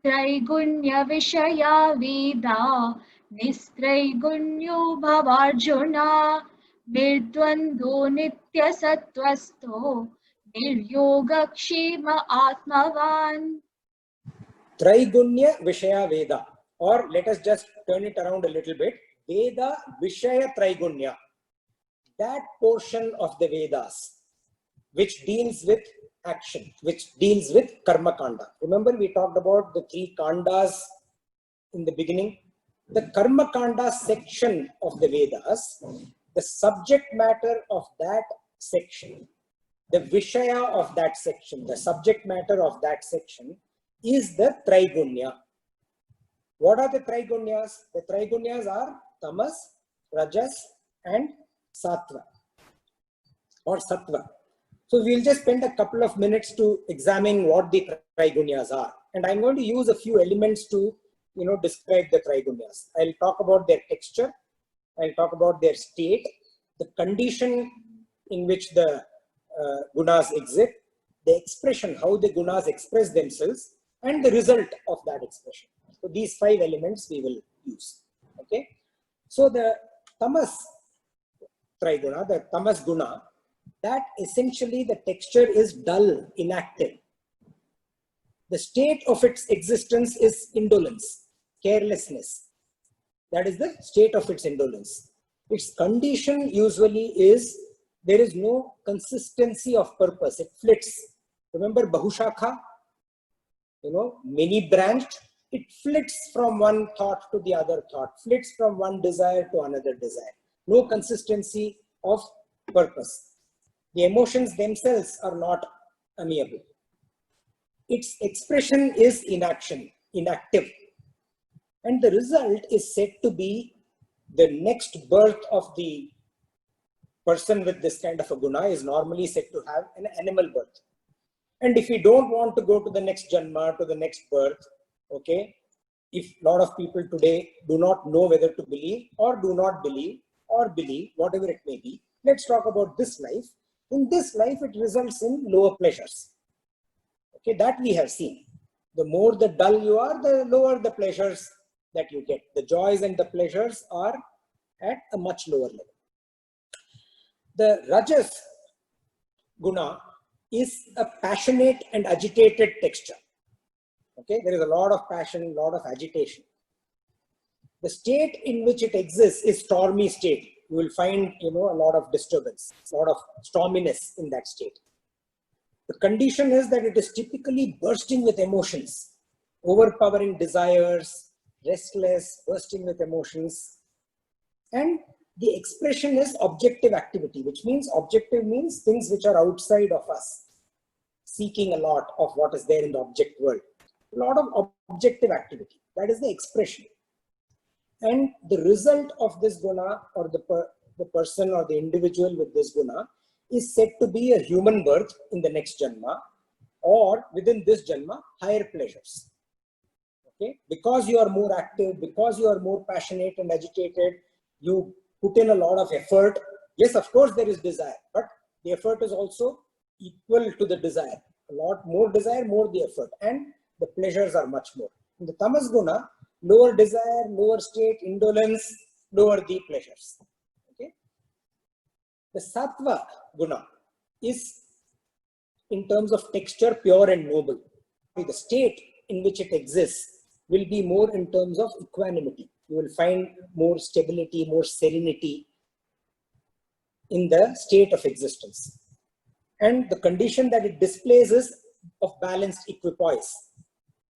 त्रैगुण्य विषया वेदा निस्त्रैगुण्यो भवार्जुना निर्द्वन्द्वो नित्यसत्त्वस्थो निर्योगक्षेम आत्मवान्. Traigunya Vishaya Veda, or let us just turn it around a little bit. Veda Vishaya Traigunya, that portion of the Vedas which deals with action, which deals with Karma Kanda. Remember, we talked about the 3 Kandas in the beginning. The Karma Kanda section of the Vedas, the subject matter of that section, the Vishaya of that section, the subject matter of that section is the Traigunya. What are the Traigunyas? The Traigunyas are Tamas, Rajas and Sattva or Sattva. So we'll just spend a couple of minutes to examine what the Traigunyas are. And I'm going to use a few elements to describe the Traigunyas. I'll talk about their texture, I'll talk about their state, the condition in which the gunas exist, the expression, how the gunas express themselves, and the result of that expression. So these 5 elements we will use. Okay. So the Tamas Triguna, the Tamas Guna, that essentially the texture is dull, inactive. The state of its existence is indolence, carelessness. That is the state of its indolence. Its condition usually is there is no consistency of purpose. It flits. Remember Bahushakha? Many branched. It flits from one thought to the other thought, flits from one desire to another desire. No consistency of purpose. The emotions themselves are not amiable. Its expression is inaction, inactive. And the result is said to be the next birth of the person with this kind of a guna is normally said to have an animal birth. And if we don't want to go to the next janma, to the next birth, okay, if a lot of people today do not know whether to believe or do not believe or believe, whatever it may be, let's talk about this life. In this life, it results in lower pleasures. Okay, that we have seen. The more the dull you are, the lower the pleasures that you get. The joys and the pleasures are at a much lower level. The Rajas guna is a passionate and agitated texture. Okay, there is a lot of passion, a lot of agitation. The state in which it exists is stormy state. You will find, a lot of disturbance, a lot of storminess in that state. The condition is that it is typically bursting with emotions, overpowering desires, restless, bursting with emotions. And the expression is objective activity, which means objective means things which are outside of us, seeking a lot of what is there in the object world. A lot of objective activity, that is the expression. And the result of this guna, or the person or the individual with this guna, is said to be a human birth in the next janma, or within this janma, higher pleasures. Okay, because you are more active, because you are more passionate and agitated, you put in a lot of effort. Yes, of course there is desire, but the effort is also equal to the desire. A lot more desire, more the effort, and the pleasures are much more. In the Tamas guna, lower desire, lower state, indolence, lower the pleasures. Okay. The Sattva guna is, in terms of texture, pure and noble. The state in which it exists will be more in terms of equanimity. You will find more stability, more serenity in the state of existence. And the condition that it displays is of balanced equipoise,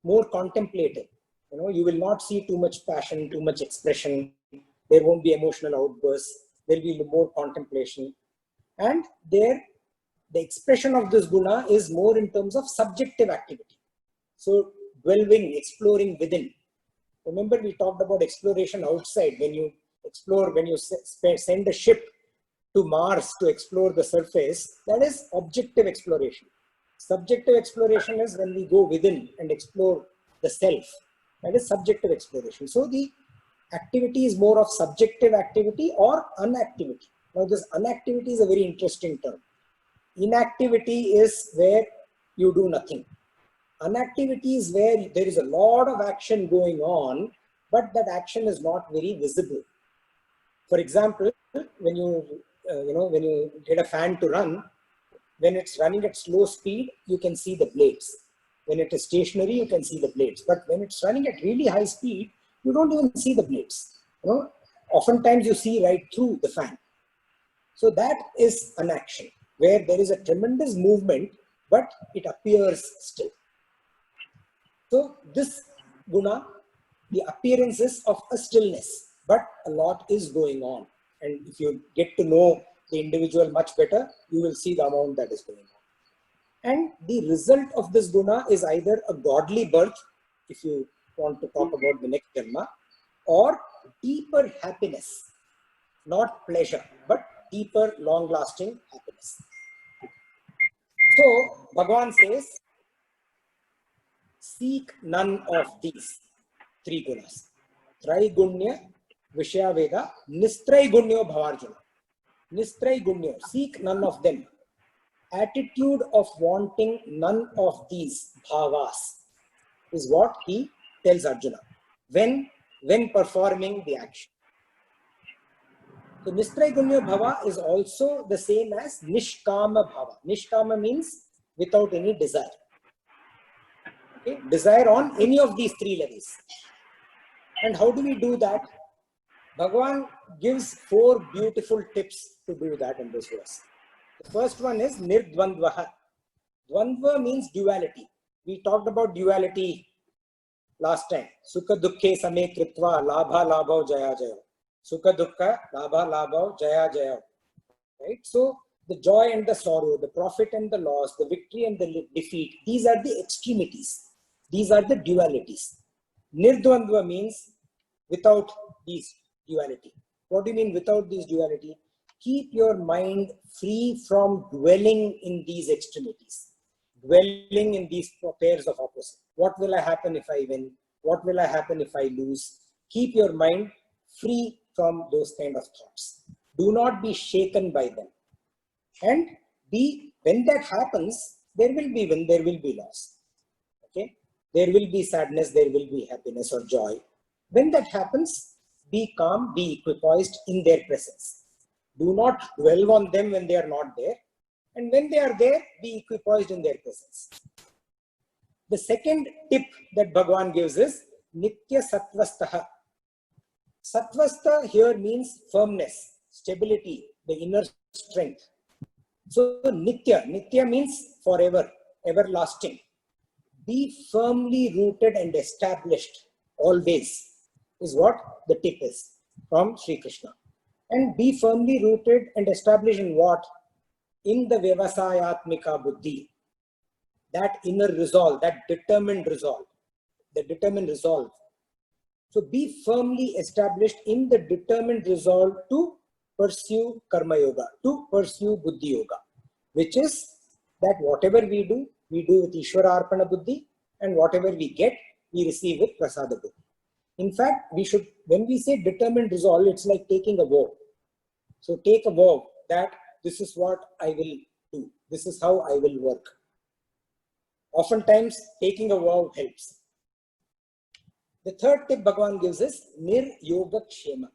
more contemplative. You will not see too much passion, too much expression. There won't be emotional outbursts. There will be more contemplation. And the expression of this guna is more in terms of subjective activity. So dwelling, exploring within. Remember, we talked about exploration outside. When you explore, when you send a ship to Mars to explore the surface, that is objective exploration. Subjective exploration is when we go within and explore the self. That is subjective exploration. So the activity is more of subjective activity or unactivity. Now this unactivity is a very interesting term. Inactivity is where you do nothing. Inactivity is where there is a lot of action going on, but that action is not very visible. For example, when when you get a fan to run, when it's running at slow speed, you can see the blades. When it is stationary, you can see the blades. But when it's running at really high speed, you don't even see the blades. Oftentimes you see right through the fan. So that is an action where there is a tremendous movement, but it appears still. So this guna, the appearance is of a stillness, but a lot is going on. And if you get to know the individual much better, you will see the amount that is going on. And the result of this guna is either a godly birth, if you want to talk about the next janma, or deeper happiness, not pleasure, but deeper, long-lasting happiness. So Bhagavan says, seek none of these three gunas. Traigunya, Vishayaveda, Nistraigunya Bhavarjuna. Nistraigunya, seek none of them. Attitude of wanting none of these bhavas is what he tells Arjuna when performing the action. So Nistraigunya Bhava is also the same as Nishkama Bhava. Nishkama means without any desire. Okay? Desire on any of these three levels. And how do we do that? Bhagavan gives 4 beautiful tips to do that in this verse. The first one is Nirdvandvaha. Dvandva means duality. We talked about duality last time. Sukha dukkhe same kritva labha labhav jaya jaya. Sukha dukkha labha labhav jaya jaya. Right? So the joy and the sorrow, the profit and the loss, the victory and the defeat, these are the extremities. These are the dualities. Nirdvandva means without these duality. What do you mean without these duality? Keep your mind free from dwelling in these extremities, dwelling in these pairs of opposite. What will happen if I win? What will happen if I lose? Keep your mind free from those kind of thoughts. Do not be shaken by them. And when that happens, there will be win, there will be loss. Okay? There will be sadness, there will be happiness or joy. When that happens, be calm, be equipoised in their presence. Do not dwell on them when they are not there. And when they are there, be equipoised in their presence. The second tip that Bhagavan gives is Nitya Sattvastaha. Sattvastha here means firmness, stability, the inner strength. So Nitya means forever, everlasting. Be firmly rooted and established always is what the tip is from Sri Krishna. And be firmly rooted and established in what? In the Vyavasayatmika Buddhi. That inner resolve, that determined resolve. The determined resolve. So be firmly established in the determined resolve to pursue Karma Yoga, to pursue Buddhi Yoga. Which is that whatever we do with Ishvara Arpana Buddhi, and whatever we get, we receive with Prasada Buddhi. In fact, when we say determined resolve, it's like taking a vow. So take a vow that this is what I will do. This is how I will work. Oftentimes, taking a vow helps. The third tip Bhagavan gives is Nir-Yoga-Kshema.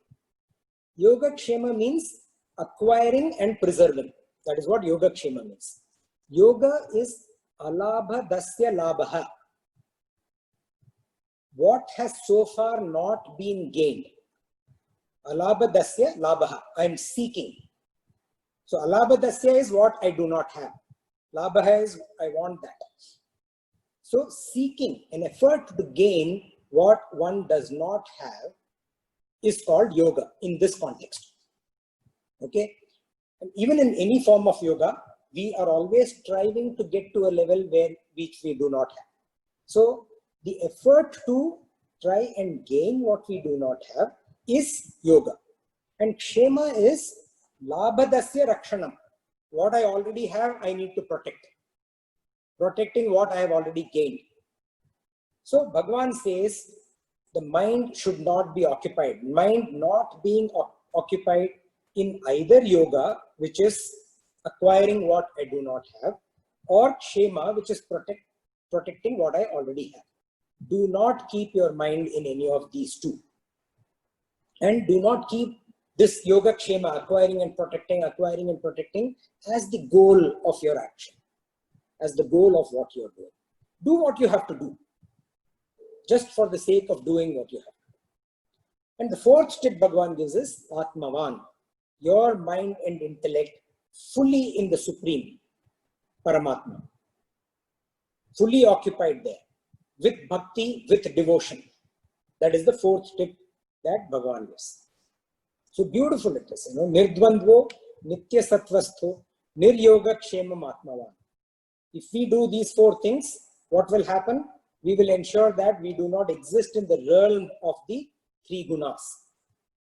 Yoga-Kshema means acquiring and preserving. That is what Yoga-Kshema means. Yoga is alabha dasya labha. What has so far not been gained? Alabha dasya labha. I am seeking. So alabha dasya is what I do not have. Labha is I want that. So seeking, an effort to gain what one does not have is called yoga in this context. Okay? And even in any form of yoga, we are always striving to get to a level which we do not have. So the effort to try and gain what we do not have is yoga. And kshema is labhadasya rakshanam. What I already have, I need to protect. Protecting what I have already gained. So Bhagavan says the mind should not be occupied. Mind not being occupied in either yoga, which is acquiring what I do not have, or kshema, which is protecting what I already have. Do not keep your mind in any of these two. And do not keep this yogakshema, acquiring and protecting as the goal of your action, as the goal of what you're doing. Do what you have to do, just for the sake of doing what you have to do. And the fourth tip Bhagavan gives is Atmavan, your mind and intellect fully in the Supreme, Paramatma, fully occupied there, with bhakti, with devotion. That is the fourth tip that Bhagavan gives. So beautiful it is, Nirdvandvo, Nitya Sattvastho, Niryoga Kshemam Atmavan. If we do these four things, what will happen? We will ensure that we do not exist in the realm of the three gunas.